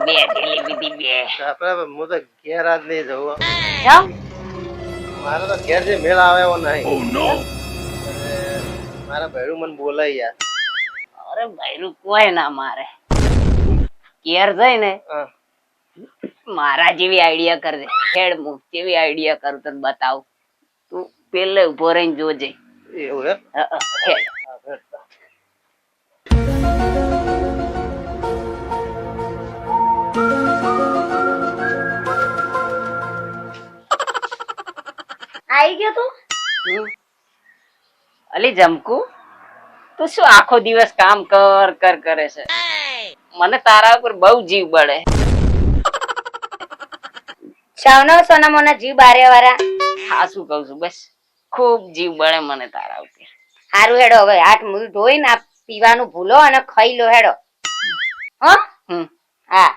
બે થેલી પીધી બે. આપણે હું તો ઘેર આજ નહીં જવું. જાઓ. મારે તો ઘેર જે મેળ આવે એવો નહીં. મારા ભૈરું મને બોલાય યાર. અરે બૈરું કોઈ ના મારે. ઘેર જઈને હા. મારા જેવી આઈડિયા કરજે. હેડ મુક જેવી આઈડિયા કરું તને બતાવું. તું પેલે ઉભો રહીને જોજે. એવું એમ? હેડ. હા, હેડ. આઈ ગયો તું? અલી જમકુ તું શું આખો દિવસ કામ કર કર કરે છે? મને તારા ઉપર બહુ જીવ બળે. શાવનો સોના મોના જીવ બારે વાળા. હા શું કઉ છું બસ ખૂબ જીવ બળે મને તારા ઉપર. હારું હેડો હવે હાથ મું ધોઈને આ પીવાનું ભૂલો અને ખાઈ લો હેડો. હા? હમ હા.